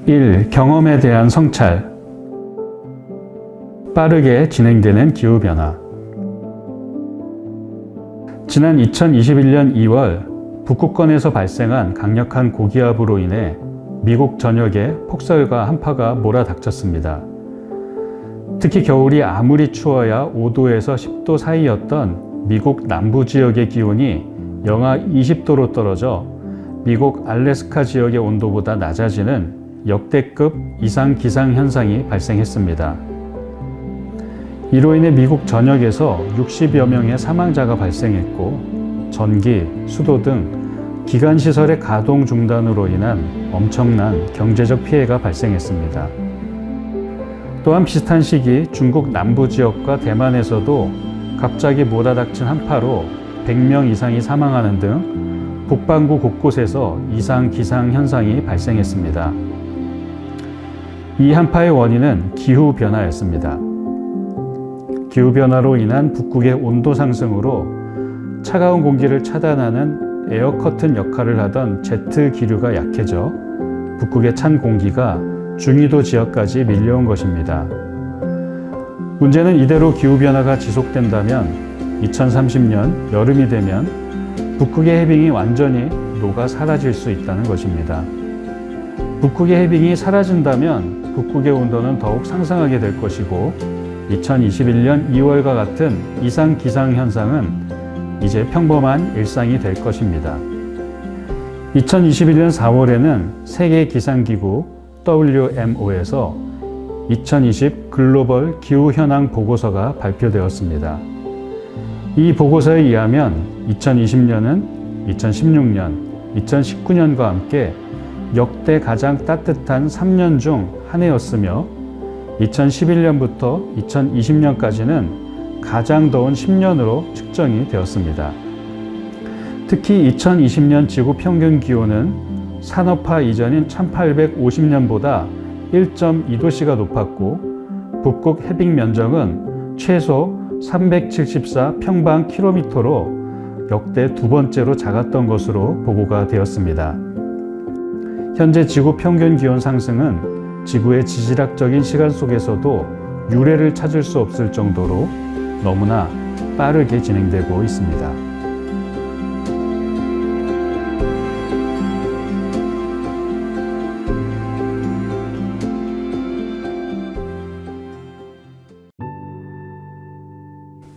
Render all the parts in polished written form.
1. 경험에 대한 성찰. 빠르게 진행되는 기후변화. 지난 2021년 2월 북극권에서 발생한 강력한 고기압으로 인해 미국 전역에 폭설과 한파가 몰아닥쳤습니다. 특히 겨울이 아무리 추워야 5도에서 10도 사이였던 미국 남부 지역의 기온이 영하 20도로 떨어져 미국 알래스카 지역의 온도보다 낮아지는 역대급 이상 기상 현상이 발생했습니다. 이로 인해 미국 전역에서 60여 명의 사망자가 발생했고 전기, 수도 등 기관시설의 가동 중단으로 인한 엄청난 경제적 피해가 발생했습니다. 또한 비슷한 시기 중국 남부 지역과 대만에서도 갑자기 몰아닥친 한파로 100명 이상이 사망하는 등 북반구 곳곳에서 이상 기상 현상이 발생했습니다. 이 한파의 원인은 기후변화였습니다. 기후변화로 인한 북극의 온도 상승으로 차가운 공기를 차단하는 에어커튼 역할을 하던 제트 기류가 약해져 북극의 찬 공기가 중위도 지역까지 밀려온 것입니다. 문제는 이대로 기후변화가 지속된다면 2030년 여름이 되면 북극의 해빙이 완전히 녹아 사라질 수 있다는 것입니다. 북극의 해빙이 사라진다면 북극의 온도는 더욱 상승하게 될 것이고 2021년 2월과 같은 이상 기상 현상은 이제 평범한 일상이 될 것입니다. 2021년 4월에는 세계기상기구 WMO에서 2020 글로벌 기후현황 보고서가 발표되었습니다. 이 보고서에 의하면 2020년은 2016년, 2019년과 함께 역대 가장 따뜻한 3년 중 한 해였으며 2011년부터 2020년까지는 가장 더운 10년으로 측정이 되었습니다. 특히 2020년 지구 평균 기온은 산업화 이전인 1850년보다 1.2도씨가 높았고 북극 해빙 면적은 최소 374 평방킬로미터로 역대 두 번째로 작았던 것으로 보고가 되었습니다. 현재 지구 평균 기온 상승은 지구의 지질학적인 시간 속에서도 유례를 찾을 수 없을 정도로 너무나 빠르게 진행되고 있습니다.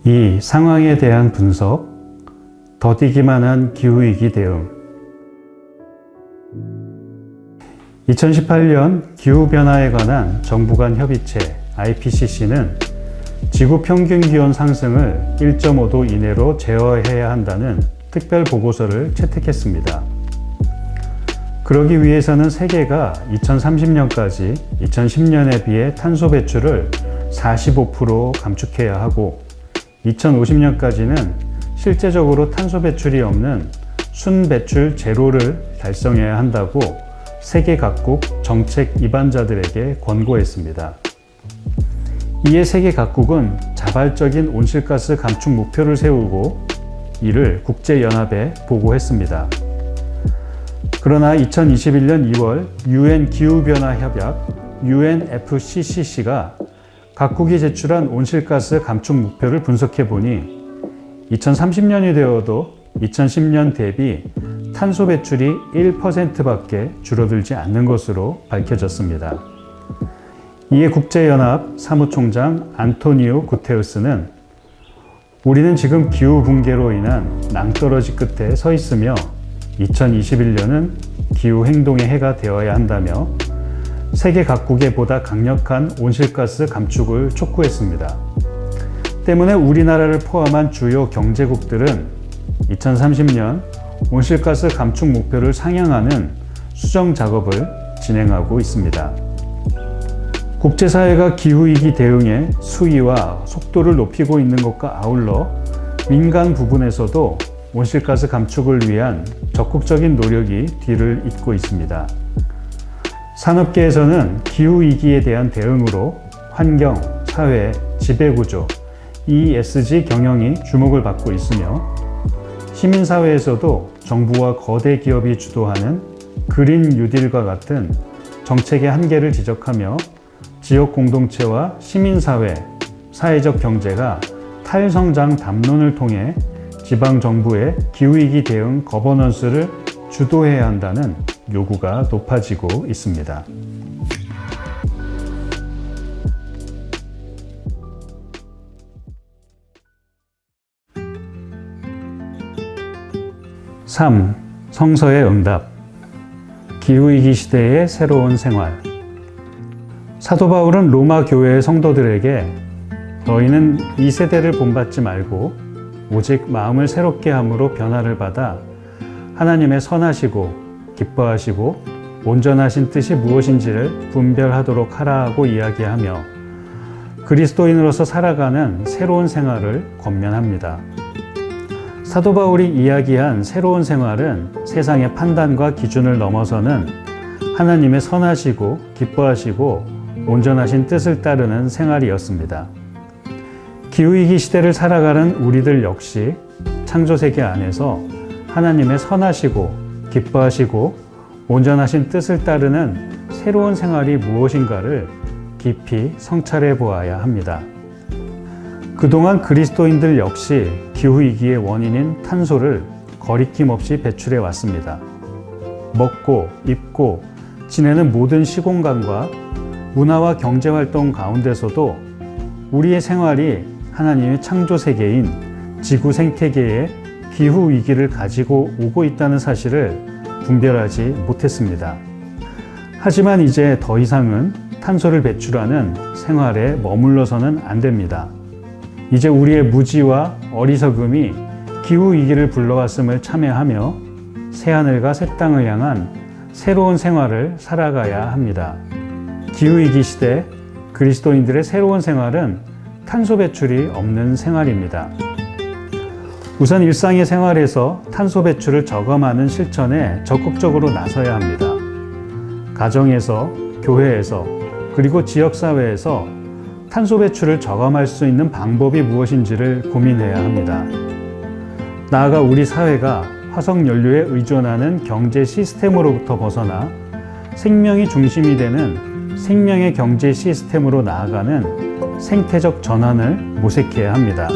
이 상황에 대한 분석, 더디기만 한 기후위기 대응. 2018년 기후변화에 관한 정부 간 협의체 IPCC는 지구 평균 기온 상승을 1.5도 이내로 제어해야 한다는 특별 보고서를 채택했습니다. 그러기 위해서는 세계가 2030년까지 2010년에 비해 탄소 배출을 45% 감축해야 하고 2050년까지는 실제적으로 탄소 배출이 없는 순배출 제로를 달성해야 한다고 세계 각국 정책 입안자들에게 권고했습니다. 이에 세계 각국은 자발적인 온실가스 감축 목표를 세우고 이를 국제연합에 보고했습니다. 그러나 2021년 2월 UN 기후변화협약 UNFCCC가 각국이 제출한 온실가스 감축 목표를 분석해 보니 2030년이 되어도 2010년 대비 탄소 배출이 1%밖에 줄어들지 않는 것으로 밝혀졌습니다. 이에 국제연합 사무총장 안토니오 구테우스는 우리는 지금 기후 붕괴로 인한 낭떠러지 끝에 서 있으며 2021년은 기후 행동의 해가 되어야 한다며 세계 각국에 보다 강력한 온실가스 감축을 촉구했습니다. 때문에 우리나라를 포함한 주요 경제국들은 2030년 온실가스 감축 목표를 상향하는 수정 작업을 진행하고 있습니다. 국제사회가 기후위기 대응의 수위와 속도를 높이고 있는 것과 아울러 민간 부분에서도 온실가스 감축을 위한 적극적인 노력이 뒤를 잇고 있습니다. 산업계에서는 기후위기에 대한 대응으로 환경, 사회, 지배구조, ESG 경영이 주목을 받고 있으며 시민사회에서도 정부와 거대 기업이 주도하는 그린 뉴딜과 같은 정책의 한계를 지적하며 지역 공동체와 시민사회, 사회적 경제가 탈성장 담론을 통해 지방정부의 기후위기 대응 거버넌스를 주도해야 한다는 요구가 높아지고 있습니다. 3. 성서의 응답. 기후위기 시대의 새로운 생활. 사도 바울은 로마 교회의 성도들에게 너희는 이 세대를 본받지 말고 오직 마음을 새롭게 함으로 변화를 받아 하나님의 선하시고 기뻐하시고 온전하신 뜻이 무엇인지를 분별하도록 하라 하고 이야기하며 그리스도인으로서 살아가는 새로운 생활을 권면합니다. 사도 바울이 이야기한 새로운 생활은 세상의 판단과 기준을 넘어서는 하나님의 선하시고 기뻐하시고 온전하신 뜻을 따르는 생활이었습니다. 기후위기 시대를 살아가는 우리들 역시 창조세계 안에서 하나님의 선하시고 기뻐하시고 온전하신 뜻을 따르는 새로운 생활이 무엇인가를 깊이 성찰해 보아야 합니다. 그동안 그리스도인들 역시 기후위기의 원인인 탄소를 거리낌 없이 배출해 왔습니다. 먹고 입고 지내는 모든 시공간과 문화와 경제활동 가운데서도 우리의 생활이 하나님의 창조세계인 지구 생태계에 기후위기를 가지고 오고 있다는 사실을 분별하지 못했습니다. 하지만 이제 더 이상은 탄소를 배출하는 생활에 머물러서는 안 됩니다. 이제 우리의 무지와 어리석음이 기후위기를 불러왔음을 참여하며 새하늘과 새 땅을 향한 새로운 생활을 살아가야 합니다. 기후위기 시대 그리스도인들의 새로운 생활은 탄소 배출이 없는 생활입니다. 우선 일상의 생활에서 탄소 배출을 저감하는 실천에 적극적으로 나서야 합니다. 가정에서, 교회에서, 그리고 지역사회에서 탄소 배출을 저감할 수 있는 방법이 무엇인지를 고민해야 합니다. 나아가 우리 사회가 화석연료에 의존하는 경제 시스템으로부터 벗어나 생명이 중심이 되는 생명의 경제 시스템으로 나아가는 생태적 전환을 모색해야 합니다.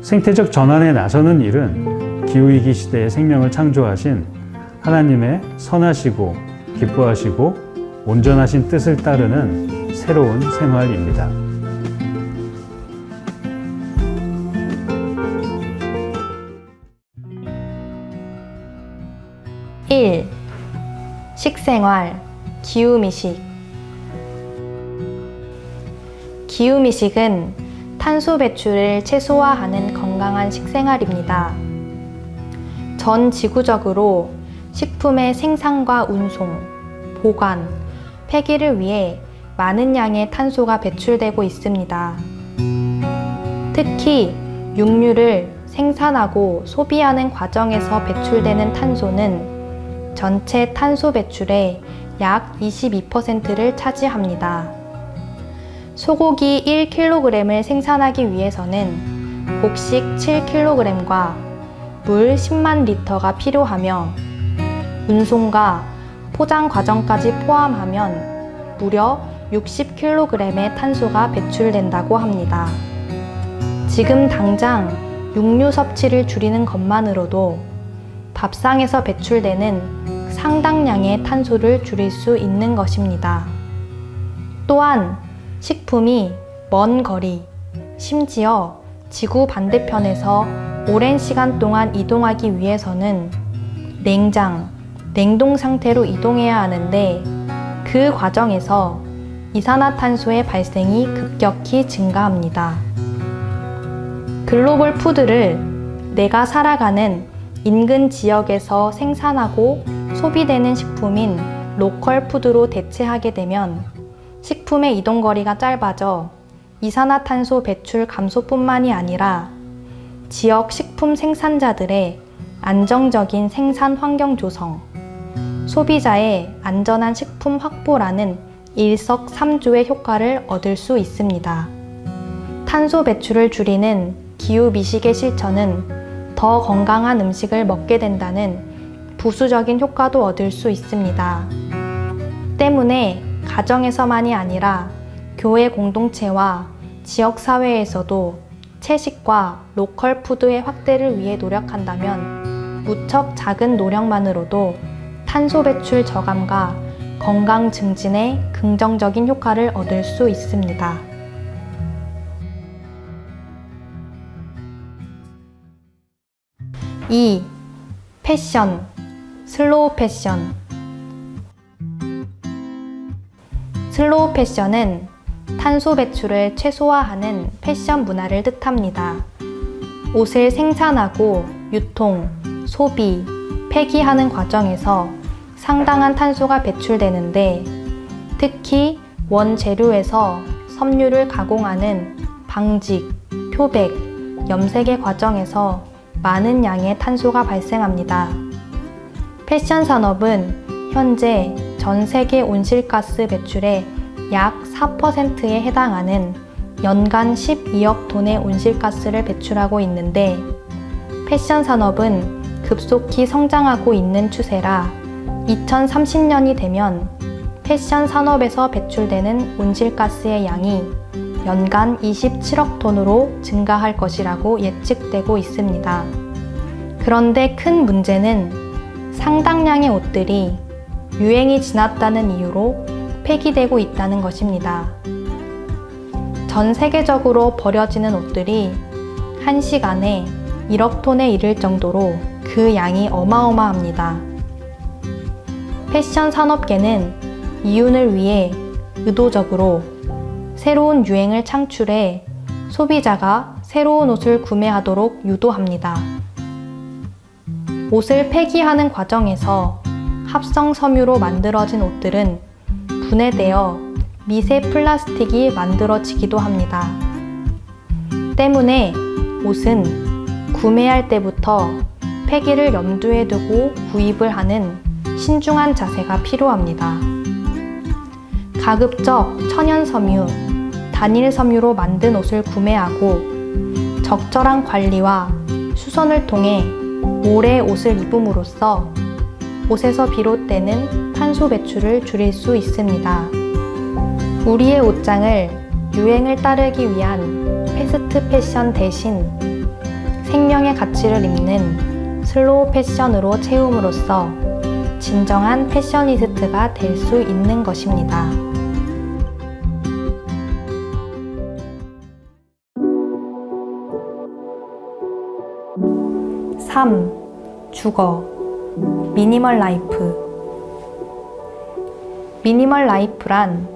생태적 전환에 나서는 일은 기후위기 시대의 생명을 창조하신 하나님의 선하시고 기뻐하시고 온전하신 뜻을 따르는 새로운 생활입니다. 1. 식생활, 기후미식. 기후미식은 탄소 배출을 최소화하는 건강한 식생활입니다. 전 지구적으로 식품의 생산과 운송, 보관, 폐기를 위해 많은 양의 탄소가 배출되고 있습니다. 특히 육류를 생산하고 소비하는 과정에서 배출되는 탄소는 전체 탄소 배출의 약 22%를 차지합니다. 소고기 1kg을 생산하기 위해서는 곡식 7kg과 물 10만 리터가 필요하며 운송과 포장 과정까지 포함하면 무려 60kg의 탄소가 배출된다고 합니다. 지금 당장 육류 섭취를 줄이는 것만으로도 밥상에서 배출되는 상당량의 탄소를 줄일 수 있는 것입니다. 또한 식품이 먼 거리, 심지어 지구 반대편에서 오랜 시간 동안 이동하기 위해서는 냉장, 냉동 상태로 이동해야 하는데 그 과정에서 이산화탄소의 발생이 급격히 증가합니다. 글로벌 푸드를 내가 살아가는 인근 지역에서 생산하고 소비되는 식품인 로컬 푸드로 대체하게 되면 식품의 이동거리가 짧아져 이산화탄소 배출 감소뿐만이 아니라 지역 식품 생산자들의 안정적인 생산 환경 조성, 소비자의 안전한 식품 확보라는 일석삼조의 효과를 얻을 수 있습니다. 탄소 배출을 줄이는 기후미식의 실천은 더 건강한 음식을 먹게 된다는 부수적인 효과도 얻을 수 있습니다. 때문에 가정에서만이 아니라 교회 공동체와 지역사회에서도 채식과 로컬 푸드의 확대를 위해 노력한다면 무척 작은 노력만으로도 탄소 배출 저감과 건강 증진에 긍정적인 효과를 얻을 수 있습니다. 2. 패션, 슬로우 패션. 슬로우 패션은 탄소 배출을 최소화하는 패션 문화를 뜻합니다. 옷을 생산하고 유통, 소비, 폐기하는 과정에서 상당한 탄소가 배출되는데 특히 원재료에서 섬유를 가공하는 방직, 표백, 염색의 과정에서 많은 양의 탄소가 발생합니다. 패션 산업은 현재 전 세계 온실가스 배출의 약 4%에 해당하는 연간 12억 톤의 온실가스를 배출하고 있는데 패션 산업은 급속히 성장하고 있는 추세라 2030년이 되면 패션 산업에서 배출되는 온실가스의 양이 연간 27억 톤으로 증가할 것이라고 예측되고 있습니다. 그런데 큰 문제는 상당량의 옷들이 유행이 지났다는 이유로 폐기되고 있다는 것입니다. 전 세계적으로 버려지는 옷들이 1시간에 1억 톤에 이를 정도로 그 양이 어마어마합니다. 패션 산업계는 이윤을 위해 의도적으로 새로운 유행을 창출해 소비자가 새로운 옷을 구매하도록 유도합니다. 옷을 폐기하는 과정에서 합성 섬유로 만들어진 옷들은 분해되어 미세 플라스틱이 만들어지기도 합니다. 때문에 옷은 구매할 때부터 폐기를 염두에 두고 구입을 하는 신중한 자세가 필요합니다. 가급적 천연 섬유, 단일 섬유로 만든 옷을 구매하고 적절한 관리와 수선을 통해 오래 옷을 입음으로써 옷에서 비롯되는 탄소 배출을 줄일 수 있습니다. 우리의 옷장을 유행을 따르기 위한 패스트 패션 대신 생명의 가치를 잇는 슬로우 패션으로 채움으로써 진정한 패셔니스트가 될 수 있는 것입니다. 3. 주거. 미니멀 라이프. 미니멀 라이프란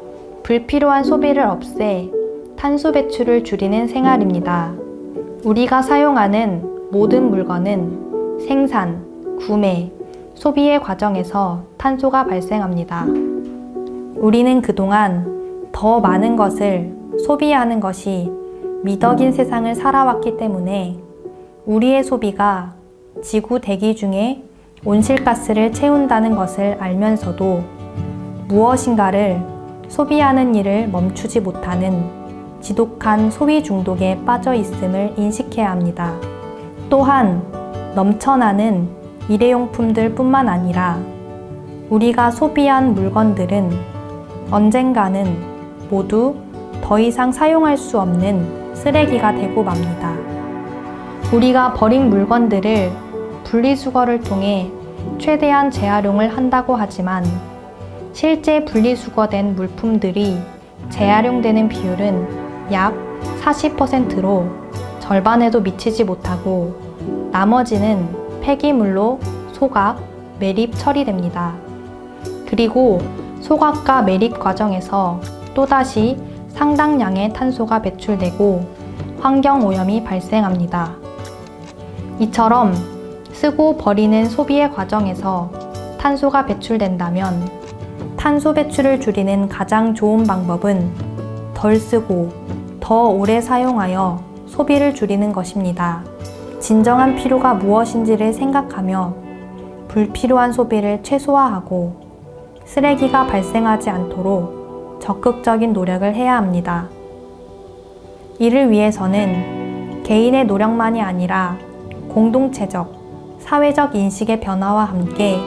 불필요한 소비를 없애 탄소 배출을 줄이는 생활입니다. 우리가 사용하는 모든 물건은 생산, 구매, 소비의 과정에서 탄소가 발생합니다. 우리는 그동안 더 많은 것을 소비하는 것이 미덕인 세상을 살아왔기 때문에 우리의 소비가 지구 대기 중에 온실가스를 채운다는 것을 알면서도 무엇인가를 소비하는 일을 멈추지 못하는 지독한 소비 중독에 빠져 있음을 인식해야 합니다. 또한 넘쳐나는 일회용품들 뿐만 아니라 우리가 소비한 물건들은 언젠가는 모두 더 이상 사용할 수 없는 쓰레기가 되고 맙니다. 우리가 버린 물건들을 분리수거를 통해 최대한 재활용을 한다고 하지만 실제 분리수거된 물품들이 재활용되는 비율은 약 40%로 절반에도 미치지 못하고 나머지는 폐기물로 소각, 매립 처리됩니다. 그리고 소각과 매립 과정에서 또다시 상당량의 탄소가 배출되고 환경오염이 발생합니다. 이처럼 쓰고 버리는 소비의 과정에서 탄소가 배출된다면 탄소 배출을 줄이는 가장 좋은 방법은 덜 쓰고 더 오래 사용하여 소비를 줄이는 것입니다. 진정한 필요가 무엇인지를 생각하며 불필요한 소비를 최소화하고 쓰레기가 발생하지 않도록 적극적인 노력을 해야 합니다. 이를 위해서는 개인의 노력만이 아니라 공동체적, 사회적 인식의 변화와 함께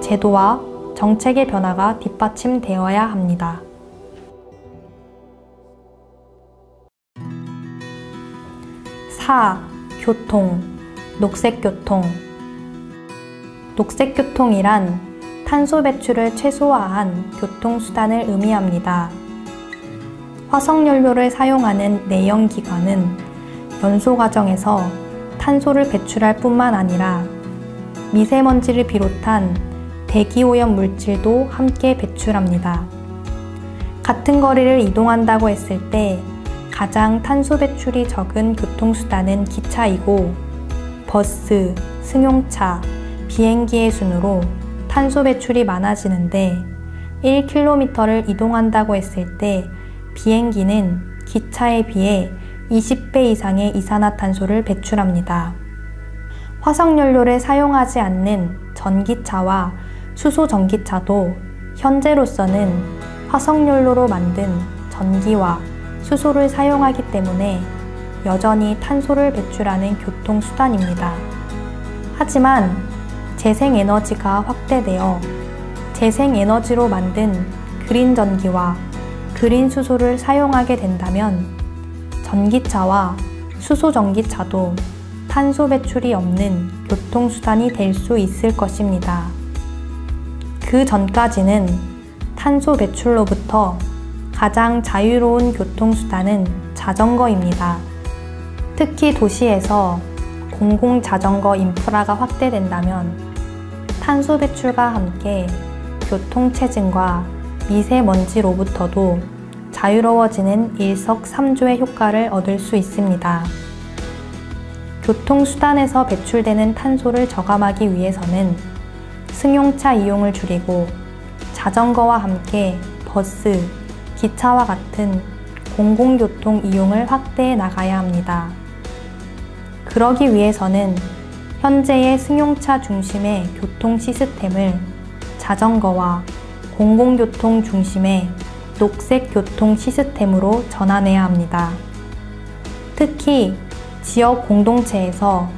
제도와 정책의 변화가 뒷받침되어야 합니다. 4. 교통, 녹색교통. 녹색교통이란 탄소 배출을 최소화한 교통수단을 의미합니다. 화석연료를 사용하는 내연기관은 연소 과정에서 탄소를 배출할 뿐만 아니라 미세먼지를 비롯한 대기오염 물질도 함께 배출합니다. 같은 거리를 이동한다고 했을 때 가장 탄소 배출이 적은 교통수단은 기차이고 버스, 승용차, 비행기의 순으로 탄소 배출이 많아지는데 1km를 이동한다고 했을 때 비행기는 기차에 비해 20배 이상의 이산화탄소를 배출합니다. 화석연료를 사용하지 않는 전기차와 수소전기차도 현재로서는 화석연료로 만든 전기와 수소를 사용하기 때문에 여전히 탄소를 배출하는 교통수단입니다. 하지만 재생에너지가 확대되어 재생에너지로 만든 그린전기와 그린수소를 사용하게 된다면 전기차와 수소전기차도 탄소 배출이 없는 교통수단이 될 수 있을 것입니다. 그 전까지는 탄소 배출로부터 가장 자유로운 교통수단은 자전거입니다. 특히 도시에서 공공자전거 인프라가 확대된다면 탄소 배출과 함께 교통체증과 미세먼지로부터도 자유로워지는 일석삼조의 효과를 얻을 수 있습니다. 교통수단에서 배출되는 탄소를 저감하기 위해서는 승용차 이용을 줄이고 자전거와 함께 버스, 기차와 같은 공공교통 이용을 확대해 나가야 합니다. 그러기 위해서는 현재의 승용차 중심의 교통 시스템을 자전거와 공공교통 중심의 녹색 교통 시스템으로 전환해야 합니다. 특히 지역 공동체에서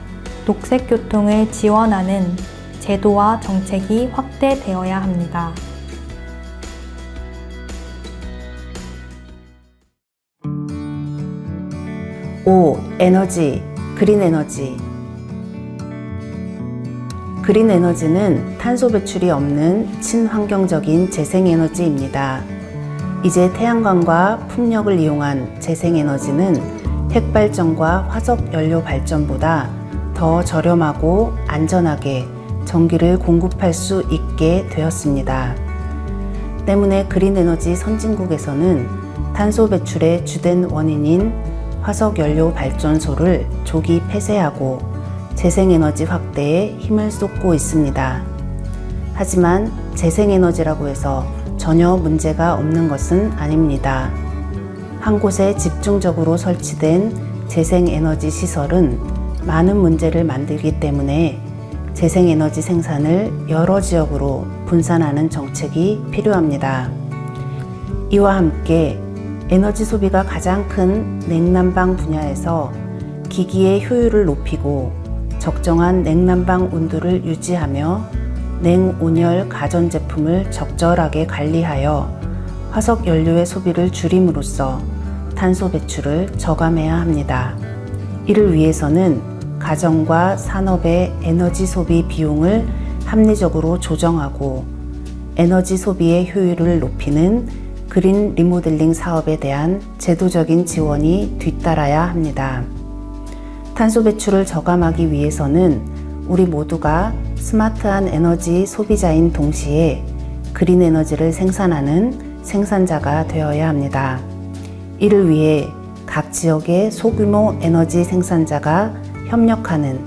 녹색 교통을 지원하는 제도와 정책이 확대되어야 합니다. 5. 에너지, 그린에너지. 그린에너지는 탄소 배출이 없는 친환경적인 재생에너지입니다. 이제 태양광과 풍력을 이용한 재생에너지는 핵발전과 화석연료 발전보다 더 저렴하고 안전하게 전기를 공급할 수 있게 되었습니다. 때문에 그린에너지 선진국에서는 탄소 배출의 주된 원인인 화석연료 발전소를 조기 폐쇄하고 재생에너지 확대에 힘을 쏟고 있습니다. 하지만 재생에너지라고 해서 전혀 문제가 없는 것은 아닙니다. 한 곳에 집중적으로 설치된 재생에너지 시설은 많은 문제를 만들기 때문에 재생에너지 생산을 여러 지역으로 분산하는 정책이 필요합니다. 이와 함께 에너지 소비가 가장 큰 냉난방 분야에서 기기의 효율을 높이고 적정한 냉난방 온도를 유지하며 냉온열 가전제품을 적절하게 관리하여 화석연료의 소비를 줄임으로써 탄소 배출을 저감해야 합니다. 이를 위해서는 가정과 산업의 에너지 소비 비용을 합리적으로 조정하고 에너지 소비의 효율을 높이는 그린 리모델링 사업에 대한 제도적인 지원이 뒤따라야 합니다. 탄소 배출을 저감하기 위해서는 우리 모두가 스마트한 에너지 소비자인 동시에 그린 에너지를 생산하는 생산자가 되어야 합니다. 이를 위해 각 지역의 소규모 에너지 생산자가 협력하는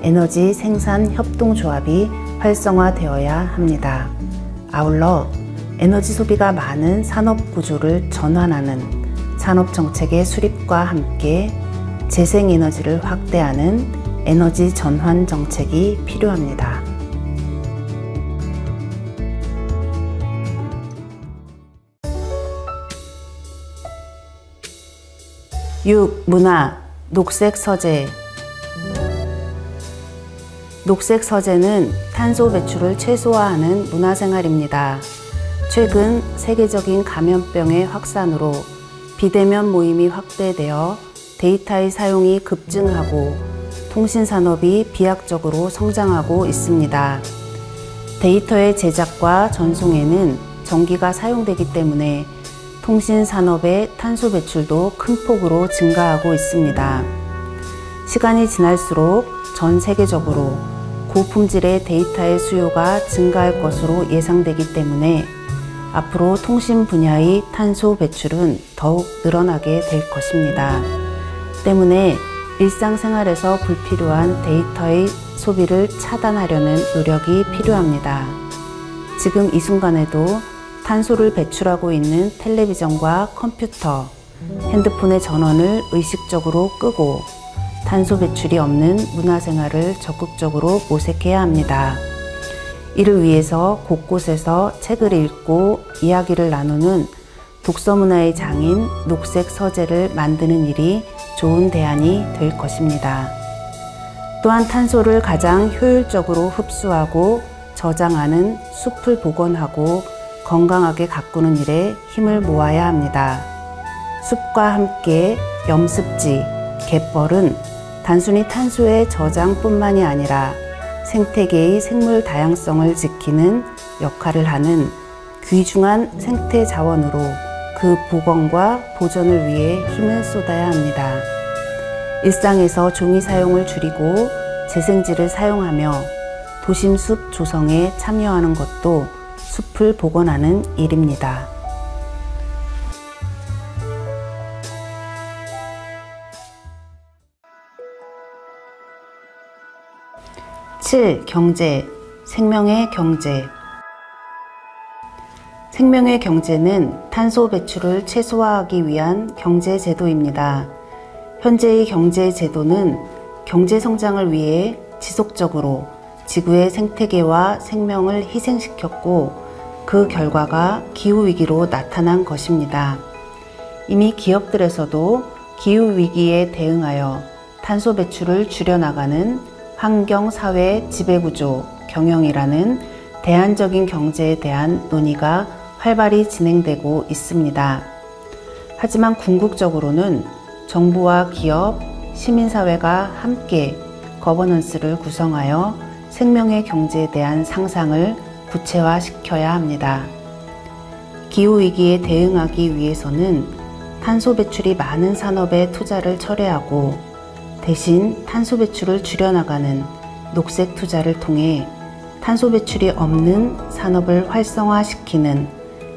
에너지 생산 협동조합이 활성화되어야 합니다. 아울러 에너지 소비가 많은 산업 구조를 전환하는 산업 정책의 수립과 함께 재생에너지를 확대하는 에너지 전환 정책이 필요합니다. 6. 문화, 녹색 서재. 녹색 서재는 탄소 배출을 최소화하는 문화생활입니다. 최근 세계적인 감염병의 확산으로 비대면 모임이 확대되어 데이터의 사용이 급증하고 통신산업이 비약적으로 성장하고 있습니다. 데이터의 제작과 전송에는 전기가 사용되기 때문에 통신산업의 탄소 배출도 큰 폭으로 증가하고 있습니다. 시간이 지날수록 전 세계적으로 고품질의 데이터의 수요가 증가할 것으로 예상되기 때문에 앞으로 통신 분야의 탄소 배출은 더욱 늘어나게 될 것입니다. 때문에 일상생활에서 불필요한 데이터의 소비를 차단하려는 노력이 필요합니다. 지금 이 순간에도 탄소를 배출하고 있는 텔레비전과 컴퓨터, 핸드폰의 전원을 의식적으로 끄고 탄소 배출이 없는 문화생활을 적극적으로 모색해야 합니다. 이를 위해서 곳곳에서 책을 읽고 이야기를 나누는 독서문화의 장인 녹색 서재를 만드는 일이 좋은 대안이 될 것입니다. 또한 탄소를 가장 효율적으로 흡수하고 저장하는 숲을 복원하고 건강하게 가꾸는 일에 힘을 모아야 합니다. 숲과 함께 염습지, 갯벌은 단순히 탄소의 저장뿐만이 아니라 생태계의 생물 다양성을 지키는 역할을 하는 귀중한 생태 자원으로 그 복원과 보존을 위해 힘을 쏟아야 합니다. 일상에서 종이 사용을 줄이고 재생지를 사용하며 도심 숲 조성에 참여하는 것도 숲을 복원하는 일입니다. 7. 경제, 생명의 경제. 생명의 경제는 탄소 배출을 최소화하기 위한 경제 제도입니다. 현재의 경제 제도는 경제 성장을 위해 지속적으로 지구의 생태계와 생명을 희생시켰고 그 결과가 기후위기로 나타난 것입니다. 이미 기업들에서도 기후위기에 대응하여 탄소 배출을 줄여나가는 환경사회 지배구조 경영이라는 대안적인 경제에 대한 논의가 활발히 진행되고 있습니다. 하지만 궁극적으로는 정부와 기업, 시민사회가 함께 거버넌스를 구성하여 생명의 경제에 대한 상상을 구체화시켜야 합니다. 기후위기에 대응하기 위해서는 탄소 배출이 많은 산업에 투자를 철회하고 대신 탄소 배출을 줄여나가는 녹색 투자를 통해 탄소 배출이 없는 산업을 활성화시키는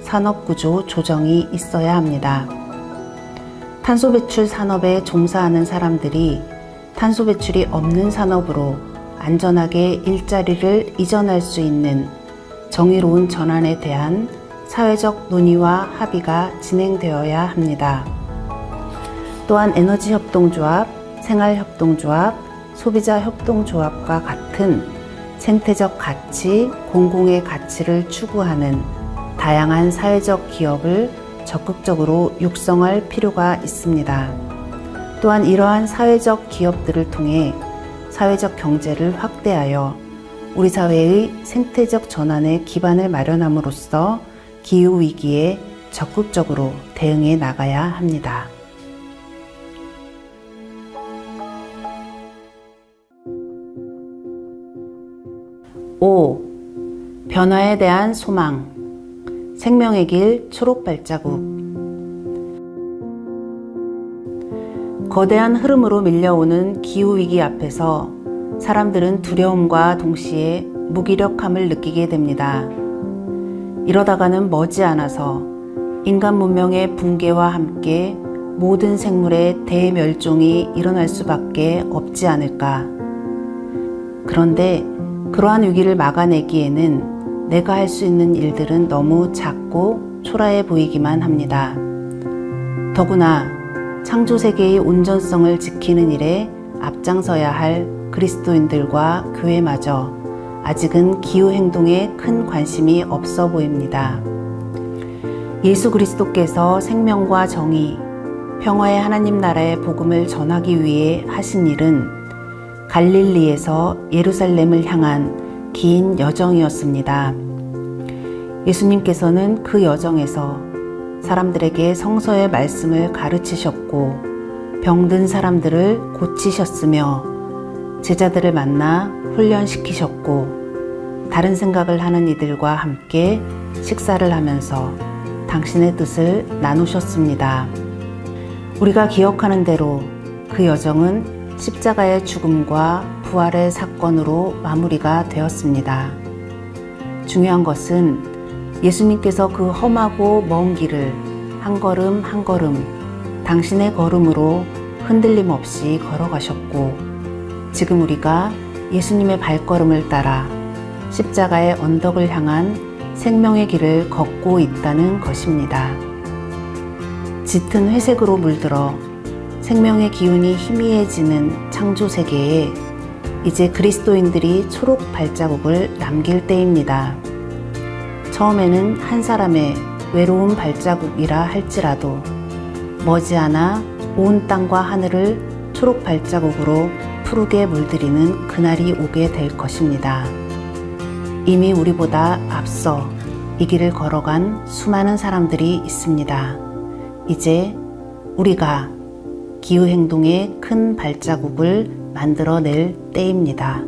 산업구조 조정이 있어야 합니다. 탄소 배출 산업에 종사하는 사람들이 탄소 배출이 없는 산업으로 안전하게 일자리를 이전할 수 있는 정의로운 전환에 대한 사회적 논의와 합의가 진행되어야 합니다. 또한 에너지협동조합, 생활협동조합, 소비자협동조합과 같은 생태적 가치, 공공의 가치를 추구하는 다양한 사회적 기업을 적극적으로 육성할 필요가 있습니다. 또한 이러한 사회적 기업들을 통해 사회적 경제를 확대하여 우리 사회의 생태적 전환의 기반을 마련함으로써 기후위기에 적극적으로 대응해 나가야 합니다. 5. 변화에 대한 소망. 생명의 길 초록발자국. 거대한 흐름으로 밀려오는 기후위기 앞에서 사람들은 두려움과 동시에 무기력함을 느끼게 됩니다. 이러다가는 머지않아서 인간 문명의 붕괴와 함께 모든 생물의 대멸종이 일어날 수밖에 없지 않을까. 그런데 그러한 위기를 막아내기에는 내가 할 수 있는 일들은 너무 작고 초라해 보이기만 합니다. 더구나 창조세계의 온전성을 지키는 일에 앞장서야 할 그리스도인들과 교회마저 아직은 기후행동에 큰 관심이 없어 보입니다. 예수 그리스도께서 생명과 정의, 평화의 하나님 나라의 복음을 전하기 위해 하신 일은 갈릴리에서 예루살렘을 향한 긴 여정이었습니다. 예수님께서는 그 여정에서 사람들에게 성서의 말씀을 가르치셨고 병든 사람들을 고치셨으며 제자들을 만나 훈련시키셨고 다른 생각을 하는 이들과 함께 식사를 하면서 당신의 뜻을 나누셨습니다. 우리가 기억하는 대로 그 여정은 십자가의 죽음과 부활의 사건으로 마무리가 되었습니다. 중요한 것은 예수님께서 그 험하고 먼 길을 한 걸음 한 걸음 당신의 걸음으로 흔들림 없이 걸어가셨고 지금 우리가 예수님의 발걸음을 따라 십자가의 언덕을 향한 생명의 길을 걷고 있다는 것입니다. 짙은 회색으로 물들어 생명의 기운이 희미해지는 창조 세계에 이제 그리스도인들이 초록 발자국을 남길 때입니다. 처음에는 한 사람의 외로운 발자국이라 할지라도 머지않아 온 땅과 하늘을 초록 발자국으로 푸르게 물들이는 그날이 오게 될 것입니다. 이미 우리보다 앞서 이 길을 걸어간 수많은 사람들이 있습니다. 이제 우리가 기후행동의 큰 발자국을 만들어낼 때입니다.